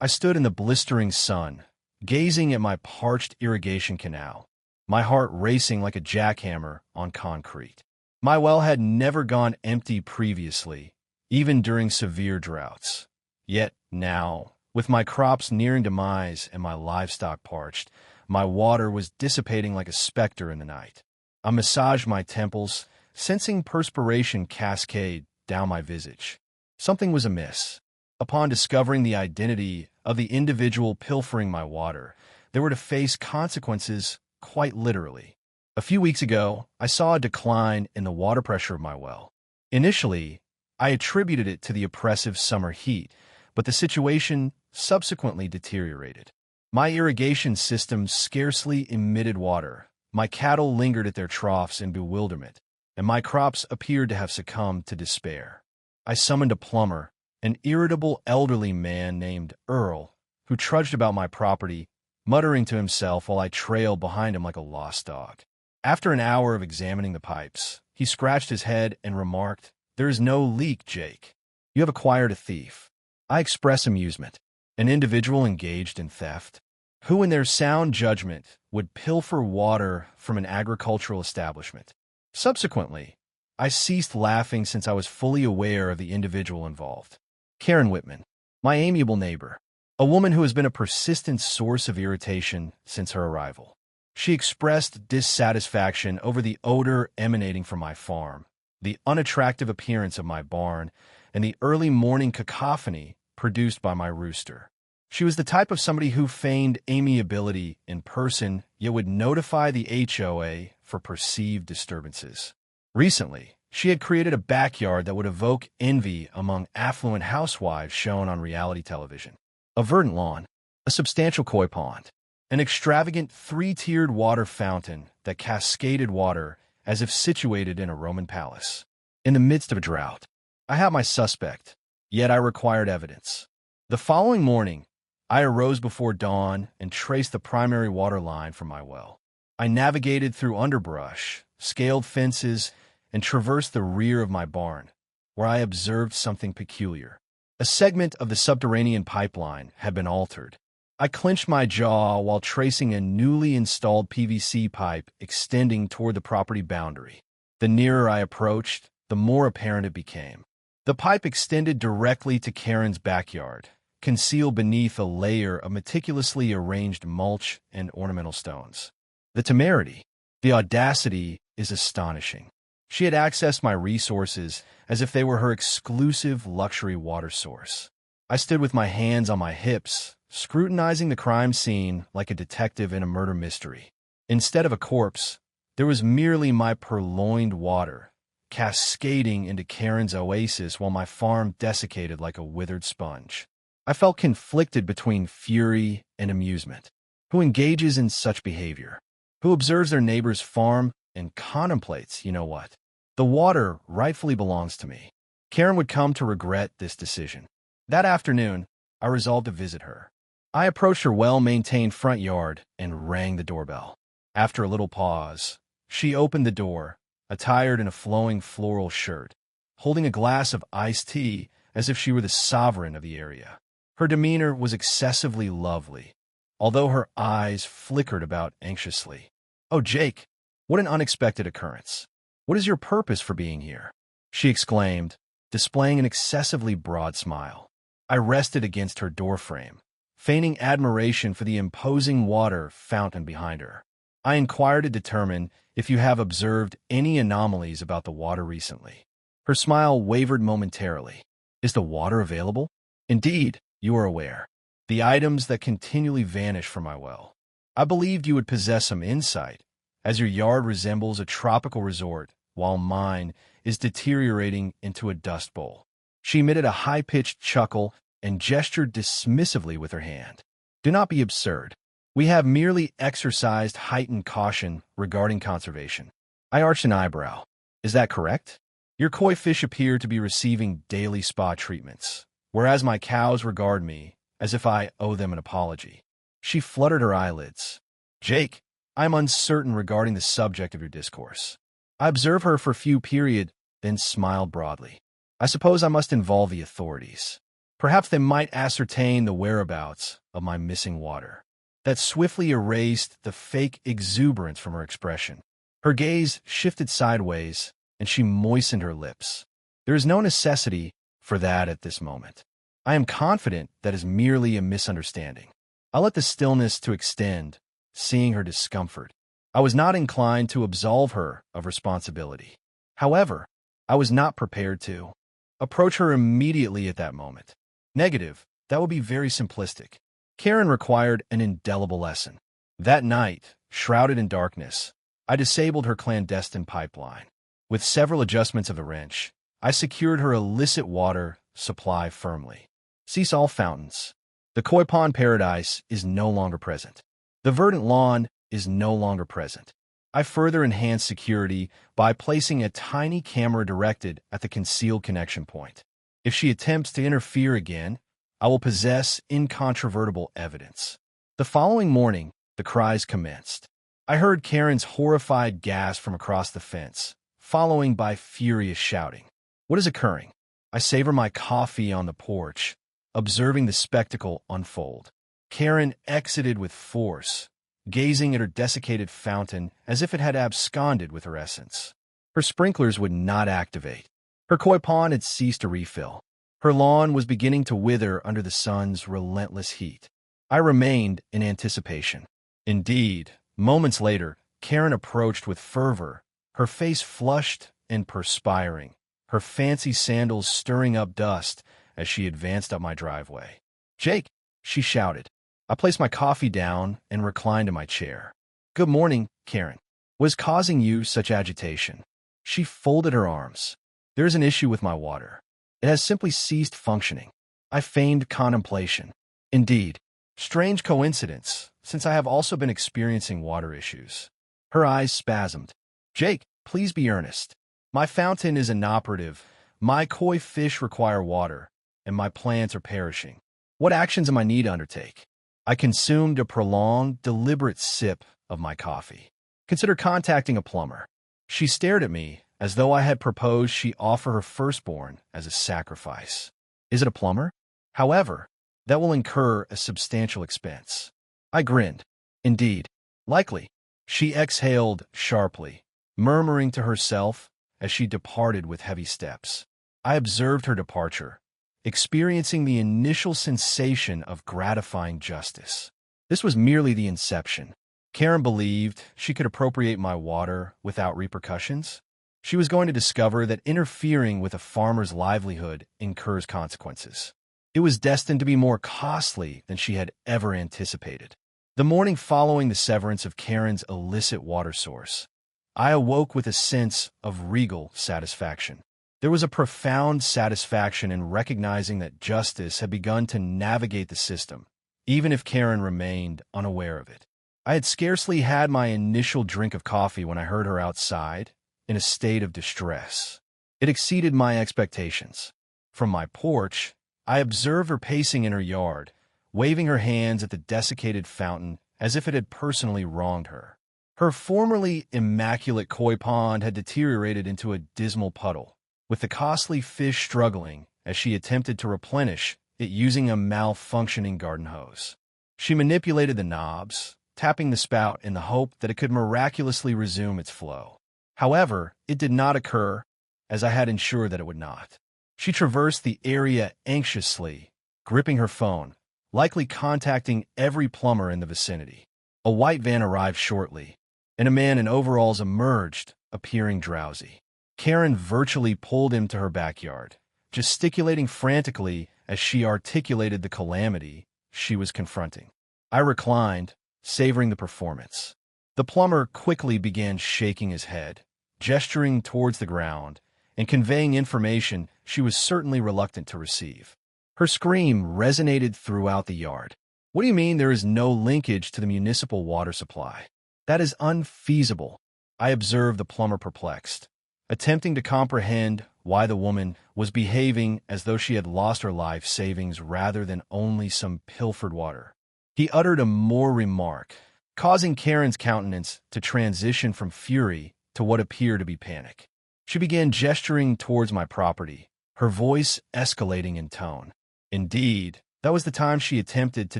I stood in the blistering sun, gazing at my parched irrigation canal, my heart racing like a jackhammer on concrete. My well had never gone empty previously, even during severe droughts. Yet now, with my crops nearing demise and my livestock parched, my water was dissipating like a specter in the night. I massaged my temples, sensing perspiration cascade down my visage. Something was amiss. Upon discovering the identity of the individual pilfering my water, they were to face consequences quite literally. A few weeks ago, I saw a decline in the water pressure of my well. Initially, I attributed it to the oppressive summer heat, but the situation subsequently deteriorated. My irrigation system scarcely emitted water, my cattle lingered at their troughs in bewilderment, and my crops appeared to have succumbed to despair. I summoned a plumber, an irritable elderly man named Earl, who trudged about my property, muttering to himself while I trailed behind him like a lost dog. After an hour of examining the pipes, he scratched his head and remarked, "There is no leak, Jake. You have acquired a thief." I express amusement. An individual engaged in theft, who in their sound judgment would pilfer water from an agricultural establishment. Subsequently, I ceased laughing since I was fully aware of the individual involved. Karen Whitman, my amiable neighbor, a woman who has been a persistent source of irritation since her arrival. She expressed dissatisfaction over the odor emanating from my farm, the unattractive appearance of my barn, and the early morning cacophony produced by my rooster. She was the type of somebody who feigned amiability in person, yet would notify the HOA for perceived disturbances. Recently, she had created a backyard that would evoke envy among affluent housewives shown on reality television. A verdant lawn, a substantial koi pond, an extravagant three-tiered water fountain that cascaded water as if situated in a Roman palace. In the midst of a drought, I had my suspect, yet I required evidence. The following morning, I arose before dawn and traced the primary water line from my well. I navigated through underbrush, scaled fences, and traversed the rear of my barn, where I observed something peculiar. A segment of the subterranean pipeline had been altered. I clenched my jaw while tracing a newly installed PVC pipe extending toward the property boundary. The nearer I approached, the more apparent it became. The pipe extended directly to Karen's backyard, concealed beneath a layer of meticulously arranged mulch and ornamental stones. The temerity, the audacity is astonishing. She had accessed my resources as if they were her exclusive luxury water source. I stood with my hands on my hips, scrutinizing the crime scene like a detective in a murder mystery. Instead of a corpse, there was merely my purloined water, cascading into Karen's oasis while my farm desiccated like a withered sponge. I felt conflicted between fury and amusement. Who engages in such behavior? Who observes their neighbor's farm and contemplates, you know what? The water rightfully belongs to me. Karen would come to regret this decision. That afternoon, I resolved to visit her. I approached her well-maintained front yard and rang the doorbell. After a little pause, she opened the door, attired in a flowing floral shirt, holding a glass of iced tea as if she were the sovereign of the area. Her demeanor was excessively lovely, although her eyes flickered about anxiously. "Oh, Jake, what an unexpected occurrence. What is your purpose for being here?" she exclaimed, displaying an excessively broad smile. I rested against her doorframe, feigning admiration for the imposing water fountain behind her. "I inquired to determine if you have observed any anomalies about the water recently." Her smile wavered momentarily. "Is the water available?" "Indeed, you are aware. The items that continually vanish from my well. I believed you would possess some insight, as your yard resembles a tropical resort, while mine is deteriorating into a dust bowl." She emitted a high-pitched chuckle and gestured dismissively with her hand. "Do not be absurd. We have merely exercised heightened caution regarding conservation." I arched an eyebrow. "Is that correct? Your koi fish appear to be receiving daily spa treatments, whereas my cows regard me as if I owe them an apology." She fluttered her eyelids. "Jake, I am uncertain regarding the subject of your discourse." I observed her for a few period, then smiled broadly. "I suppose I must involve the authorities." Perhaps they might ascertain the whereabouts of my missing water. That swiftly erased the fake exuberance from her expression. Her gaze shifted sideways, and she moistened her lips. There is no necessity for that at this moment. I am confident that is merely a misunderstanding. I let the stillness to extend, seeing her discomfort. I was not inclined to absolve her of responsibility. However, I was not prepared to approach her immediately at that moment. Negative, that would be very simplistic. Karen required an indelible lesson. That night, shrouded in darkness, I disabled her clandestine pipeline. With several adjustments of the wrench, I secured her illicit water supply firmly. Cease all fountains. The koi pond paradise is no longer present. The verdant lawn is no longer present. I further enhanced security by placing a tiny camera directed at the concealed connection point. If she attempts to interfere again, I will possess incontrovertible evidence. The following morning, the cries commenced. I heard Karen's horrified gasp from across the fence, following by furious shouting. What is occurring? I savor my coffee on the porch, observing the spectacle unfold. Karen exited with force, gazing at her desiccated fountain as if it had absconded with her essence. Her sprinklers would not activate. Her koi pond had ceased to refill. Her lawn was beginning to wither under the sun's relentless heat. I remained in anticipation. Indeed, moments later, Karen approached with fervor, her face flushed and perspiring, her fancy sandals stirring up dust as she advanced up my driveway. "Jake," she shouted. I placed my coffee down and reclined in my chair. "Good morning, Karen. What is causing you such agitation?" She folded her arms. "There is an issue with my water. It has simply ceased functioning." I feigned contemplation. Indeed, strange coincidence, since I have also been experiencing water issues. Her eyes spasmed. "Jake, please be earnest. My fountain is inoperative, my koi fish require water, and my plants are perishing. What actions am I need to undertake?" I consumed a prolonged, deliberate sip of my coffee. "Consider contacting a plumber." She stared at me as though I had proposed she offer her firstborn as a sacrifice. "Is it a plumber? However, that will incur a substantial expense." I grinned. "Indeed, likely." She exhaled sharply, murmuring to herself as she departed with heavy steps. I observed her departure, experiencing the initial sensation of gratifying justice. This was merely the inception. Karen believed she could appropriate my water without repercussions. She was going to discover that interfering with a farmer's livelihood incurs consequences. It was destined to be more costly than she had ever anticipated. The morning following the severance of Karen's illicit water source, I awoke with a sense of regal satisfaction. There was a profound satisfaction in recognizing that justice had begun to navigate the system, even if Karen remained unaware of it. I had scarcely had my initial drink of coffee when I heard her outside, in a state of distress. It exceeded my expectations. From my porch, I observed her pacing in her yard, waving her hands at the desiccated fountain as if it had personally wronged her. Her formerly immaculate koi pond had deteriorated into a dismal puddle, with the costly fish struggling as she attempted to replenish it using a malfunctioning garden hose. She manipulated the knobs, tapping the spout in the hope that it could miraculously resume its flow. However, it did not occur, as I had ensured that it would not. She traversed the area anxiously, gripping her phone, likely contacting every plumber in the vicinity. A white van arrived shortly, and a man in overalls emerged, appearing drowsy. Karen virtually pulled him to her backyard, gesticulating frantically as she articulated the calamity she was confronting. I reclined, savoring the performance. The plumber quickly began shaking his head, gesturing towards the ground, and conveying information she was certainly reluctant to receive. Her scream resonated throughout the yard. "What do you mean there is no linkage to the municipal water supply? That is unfeasible." I observed the plumber perplexed, attempting to comprehend why the woman was behaving as though she had lost her life savings rather than only some pilfered water. He uttered a more remark, causing Karen's countenance to transition from fury to what appeared to be panic. She began gesturing towards my property, her voice escalating in tone. Indeed, that was the time she attempted to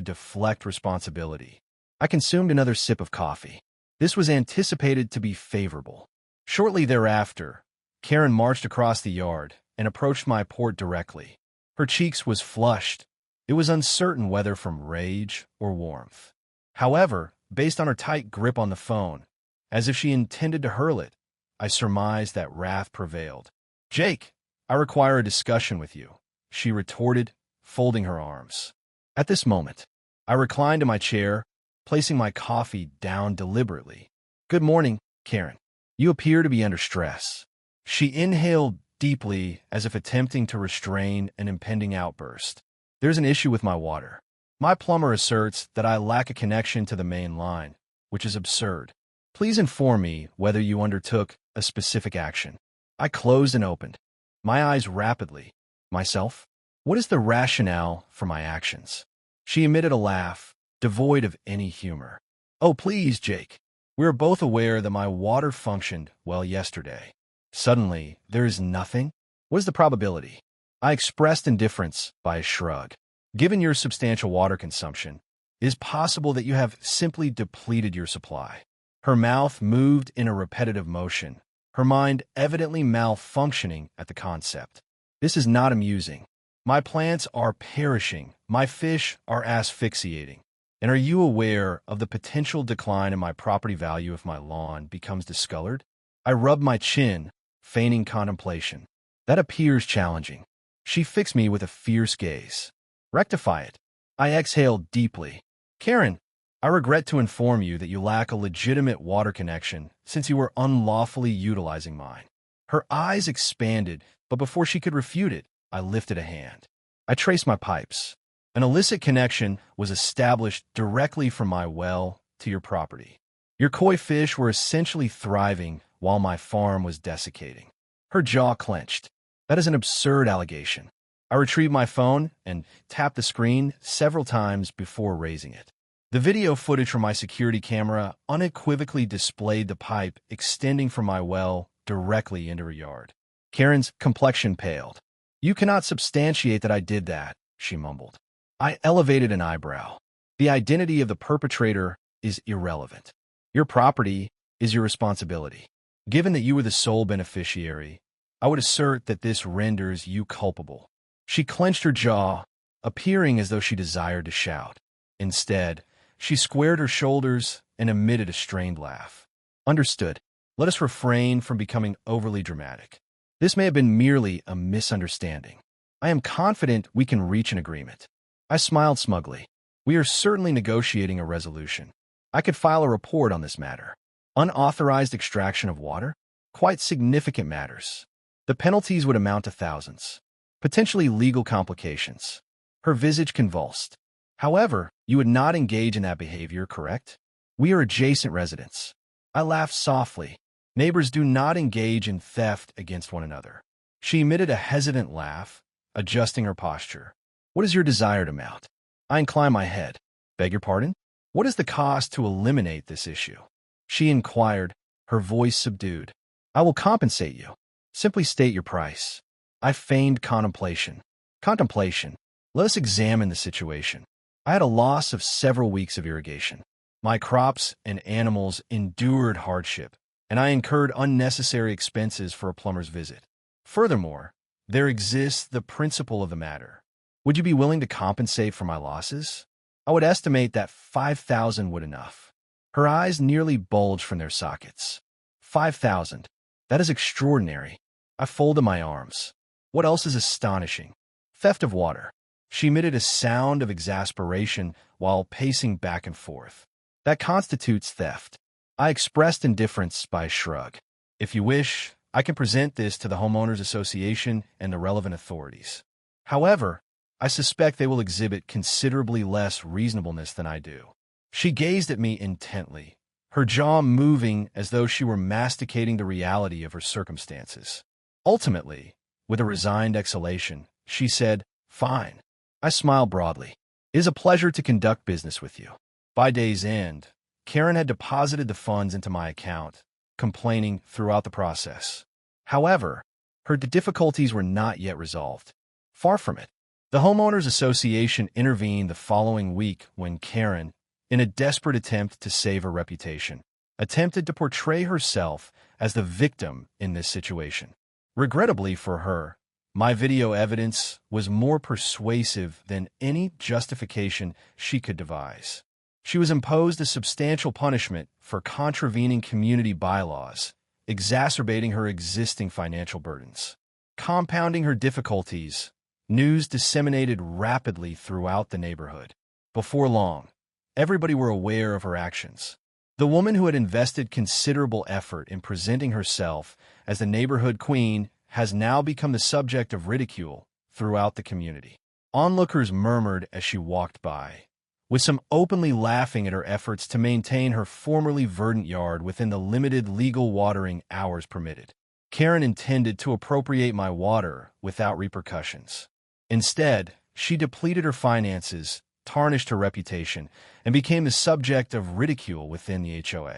deflect responsibility. I consumed another sip of coffee. This was anticipated to be favorable. Shortly thereafter, Karen marched across the yard and approached my port directly. Her cheeks was flushed. It was uncertain whether from rage or warmth. However, based on her tight grip on the phone, as if she intended to hurl it, I surmised that wrath prevailed. "Jake, I require a discussion with you," she retorted, folding her arms. At this moment, I reclined in my chair, placing my coffee down deliberately. "Good morning, Karen. You appear to be under stress." She inhaled deeply as if attempting to restrain an impending outburst. "There's an issue with my water. My plumber asserts that I lack a connection to the main line, which is absurd. Please inform me whether you undertook a specific action." I closed and opened my eyes rapidly. "Myself? What is the rationale for my actions?" She emitted a laugh, devoid of any humor. "Oh, please, Jake. We are both aware that my water functioned well yesterday. Suddenly, there is nothing? What is the probability?" I expressed indifference by a shrug. "Given your substantial water consumption, it is possible that you have simply depleted your supply." Her mouth moved in a repetitive motion, her mind evidently malfunctioning at the concept. "This is not amusing. My plants are perishing, my fish are asphyxiating. And are you aware of the potential decline in my property value if my lawn becomes discolored?" I rubbed my chin, feigning contemplation. "That appears challenging." She fixed me with a fierce gaze. "Rectify it." I exhaled deeply. "Karen, I regret to inform you that you lack a legitimate water connection since you were unlawfully utilizing mine." Her eyes expanded, but before she could refute it, I lifted a hand. I traced my pipes. "An illicit connection was established directly from my well to your property. Your koi fish were essentially thriving while my farm was desiccating." Her jaw clenched. "That is an absurd allegation." I retrieved my phone and tapped the screen several times before raising it. The video footage from my security camera unequivocally displayed the pipe extending from my well directly into her yard. Karen's complexion paled. "You cannot substantiate that I did that," she mumbled. I elevated an eyebrow. "The identity of the perpetrator is irrelevant. Your property is your responsibility. Given that you were the sole beneficiary, I would assert that this renders you culpable." She clenched her jaw, appearing as though she desired to shout. Instead, she squared her shoulders and emitted a strained laugh. "Understood. Let us refrain from becoming overly dramatic. This may have been merely a misunderstanding. I am confident we can reach an agreement." I smiled smugly. "We are certainly negotiating a resolution. I could file a report on this matter. Unauthorized extraction of water? Quite significant matters. The penalties would amount to thousands. Potentially legal complications." Her visage convulsed. "However, you would not engage in that behavior, correct? We are adjacent residents." I laughed softly. "Neighbors do not engage in theft against one another." She emitted a hesitant laugh, adjusting her posture. "What is your desired amount?" I inclined my head. "Beg your pardon? What is the cost to eliminate this issue?" She inquired, her voice subdued. "I will compensate you. Simply state your price." I feigned contemplation. "Contemplation. Let us examine the situation. I had a loss of several weeks of irrigation. My crops and animals endured hardship, and I incurred unnecessary expenses for a plumber's visit. Furthermore, there exists the principle of the matter. Would you be willing to compensate for my losses? I would estimate that 5,000 would enough." Her eyes nearly bulged from their sockets. 5,000. That is extraordinary." I folded my arms. "What else is astonishing?" "Theft of water." She emitted a sound of exasperation while pacing back and forth. "That constitutes theft." I expressed indifference by a shrug. "If you wish, I can present this to the Homeowners Association and the relevant authorities. However, I suspect they will exhibit considerably less reasonableness than I do." She gazed at me intently, her jaw moving as though she were masticating the reality of her circumstances. Ultimately, with a resigned exhalation, she said, "Fine." I smiled broadly. "It is a pleasure to conduct business with you." By day's end, Karen had deposited the funds into my account, complaining throughout the process. However, her difficulties were not yet resolved. Far from it. The Homeowners Association intervened the following week when Karen, in a desperate attempt to save her reputation, attempted to portray herself as the victim in this situation. Regrettably for her, my video evidence was more persuasive than any justification she could devise. She was imposed a substantial punishment for contravening community bylaws, exacerbating her existing financial burdens. Compounding her difficulties, news disseminated rapidly throughout the neighborhood. Before long, everybody were aware of her actions. The woman who had invested considerable effort in presenting herself as the neighborhood queen has now become the subject of ridicule throughout the community. Onlookers murmured as she walked by, with some openly laughing at her efforts to maintain her formerly verdant yard within the limited legal watering hours permitted. Karen intended to appropriate my water without repercussions. Instead, she depleted her finances, tarnished her reputation, and became the subject of ridicule within the HOA.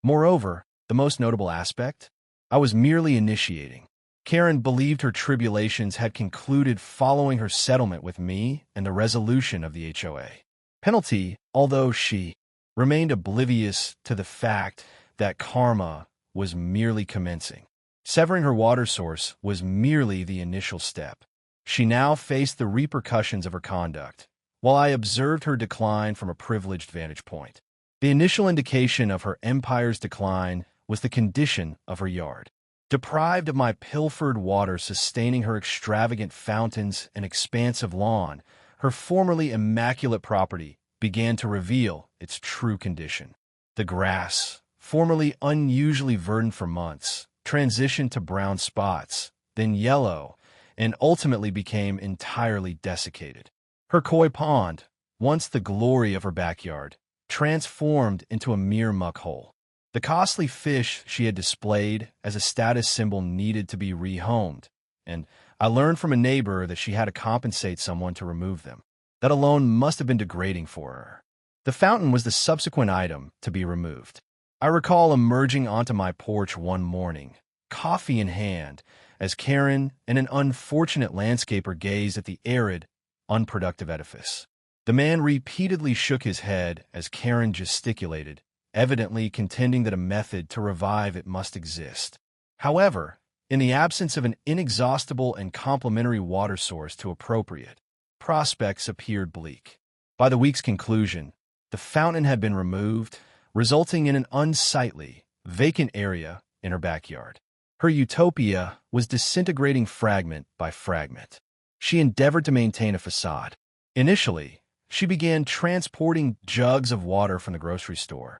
Moreover, the most notable aspect? I was merely initiating. Karen believed her tribulations had concluded following her settlement with me and the resolution of the HOA. Penalty, although she remained oblivious to the fact that karma was merely commencing. Severing her water source was merely the initial step. She now faced the repercussions of her conduct, while I observed her decline from a privileged vantage point. The initial indication of her empire's decline was the condition of her yard. Deprived of my pilfered water sustaining her extravagant fountains and expansive lawn, her formerly immaculate property began to reveal its true condition. The grass, formerly unusually verdant for months, transitioned to brown spots, then yellow, and ultimately became entirely desiccated. Her koi pond, once the glory of her backyard, transformed into a mere muck hole. The costly fish she had displayed as a status symbol needed to be rehomed, and I learned from a neighbor that she had to compensate someone to remove them. That alone must have been degrading for her. The fountain was the subsequent item to be removed. I recall emerging onto my porch one morning, coffee in hand, as Karen and an unfortunate landscaper gazed at the arid, unproductive edifice. The man repeatedly shook his head as Karen gesticulated, evidently contending that a method to revive it must exist. However, in the absence of an inexhaustible and complementary water source to appropriate, prospects appeared bleak. By the week's conclusion, the fountain had been removed, resulting in an unsightly, vacant area in her backyard. Her utopia was disintegrating fragment by fragment. She endeavored to maintain a facade. Initially, she began transporting jugs of water from the grocery store,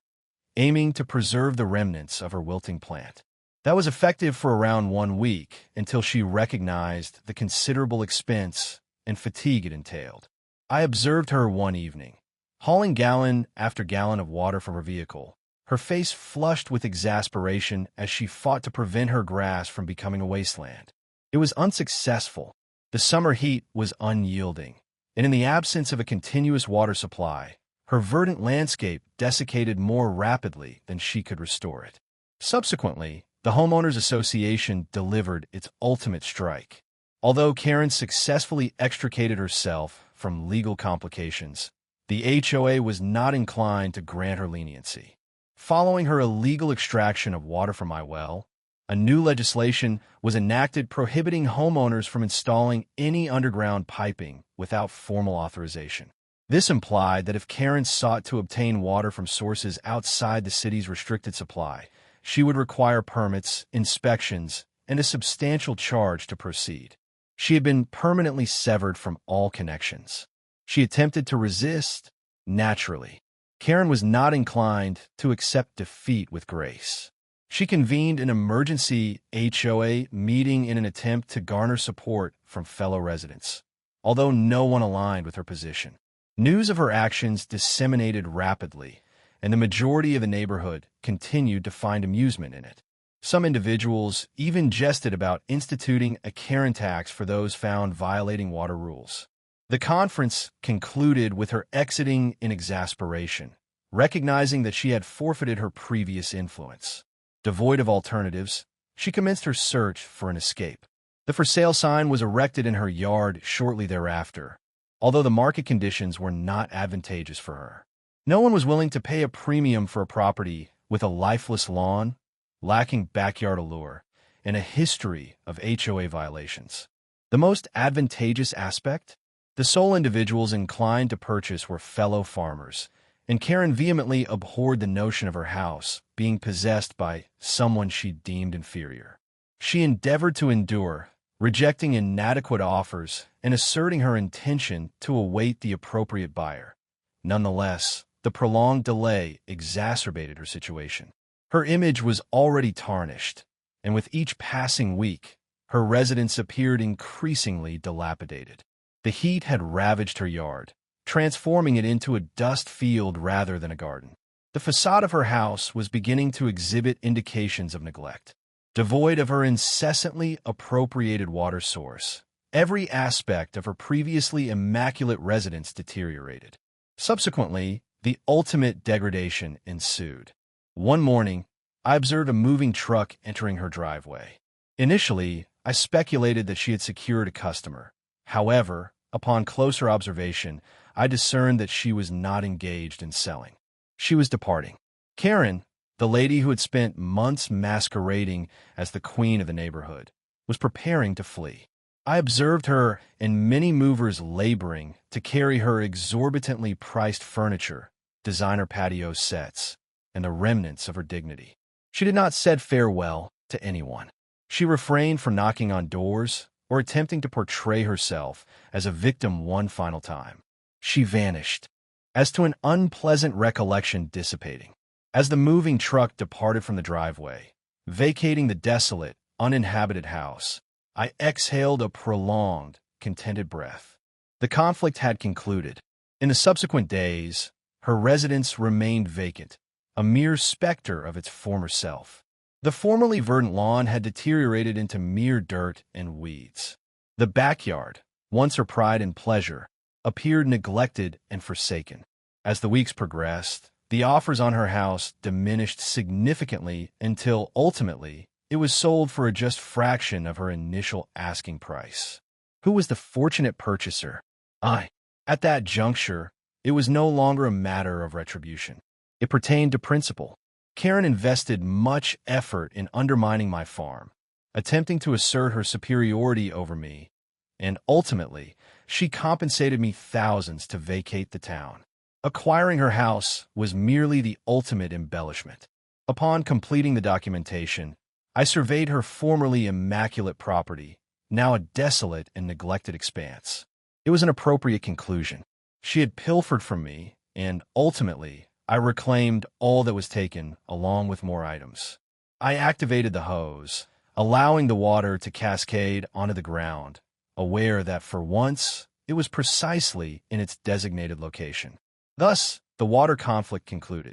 aiming to preserve the remnants of her wilting plant. That was effective for around 1 week until she recognized the considerable expense and fatigue it entailed. I observed her one evening, hauling gallon after gallon of water from her vehicle, her face flushed with exasperation as she fought to prevent her grass from becoming a wasteland. It was unsuccessful. The summer heat was unyielding, and in the absence of a continuous water supply, her verdant landscape desiccated more rapidly than she could restore it. Subsequently, the Homeowners Association delivered its ultimate strike. Although Karen successfully extricated herself from legal complications, the HOA was not inclined to grant her leniency. Following her illegal extraction of water from my well, a new legislation was enacted prohibiting homeowners from installing any underground piping without formal authorization. This implied that if Karen sought to obtain water from sources outside the city's restricted supply, she would require permits, inspections, and a substantial charge to proceed. She had been permanently severed from all connections. She attempted to resist, naturally. Karen was not inclined to accept defeat with grace. She convened an emergency HOA meeting in an attempt to garner support from fellow residents, although no one aligned with her position. News of her actions disseminated rapidly, and the majority of the neighborhood continued to find amusement in it. Some individuals even jested about instituting a Karen tax for those found violating water rules. The conference concluded with her exiting in exasperation, recognizing that she had forfeited her previous influence. Devoid of alternatives, she commenced her search for an escape. The for sale sign was erected in her yard shortly thereafter, although the market conditions were not advantageous for her. No one was willing to pay a premium for a property with a lifeless lawn, lacking backyard allure, and a history of HOA violations. The most advantageous aspect? The sole individuals inclined to purchase were fellow farmers, and Karen vehemently abhorred the notion of her house being possessed by someone she deemed inferior. She endeavored to endure, rejecting inadequate offers and asserting her intention to await the appropriate buyer. Nonetheless, the prolonged delay exacerbated her situation. Her image was already tarnished, and with each passing week, her residence appeared increasingly dilapidated. The heat had ravaged her yard, transforming it into a dust field rather than a garden. The facade of her house was beginning to exhibit indications of neglect. Devoid of her incessantly appropriated water source, every aspect of her previously immaculate residence deteriorated. Subsequently, the ultimate degradation ensued. One morning, I observed a moving truck entering her driveway. Initially, I speculated that she had secured a customer. However, upon closer observation, I discerned that she was not engaged in selling. She was departing. Karen, the lady who had spent months masquerading as the queen of the neighborhood, was preparing to flee. I observed her and many movers laboring to carry her exorbitantly priced furniture, designer patio sets, and the remnants of her dignity. She did not say farewell to anyone. She refrained from knocking on doors or attempting to portray herself as a victim one final time. She vanished, as to an unpleasant recollection dissipating. As the moving truck departed from the driveway, vacating the desolate, uninhabited house, I exhaled a prolonged, contented breath. The conflict had concluded. In the subsequent days, her residence remained vacant, a mere specter of its former self. The formerly verdant lawn had deteriorated into mere dirt and weeds. The backyard, once her pride and pleasure, appeared neglected and forsaken. As the weeks progressed, the offers on her house diminished significantly until, ultimately, it was sold for a just fraction of her initial asking price. Who was the fortunate purchaser? I. At that juncture, it was no longer a matter of retribution. It pertained to principle. Karen invested much effort in undermining my farm, attempting to assert her superiority over me, and ultimately, she compensated me thousands to vacate the town. Acquiring her house was merely the ultimate embellishment. Upon completing the documentation, I surveyed her formerly immaculate property, now a desolate and neglected expanse. It was an appropriate conclusion. She had pilfered from me, and ultimately, I reclaimed all that was taken, along with more items. I activated the hose, allowing the water to cascade onto the ground, aware that for once, it was precisely in its designated location. Thus, the water conflict concluded.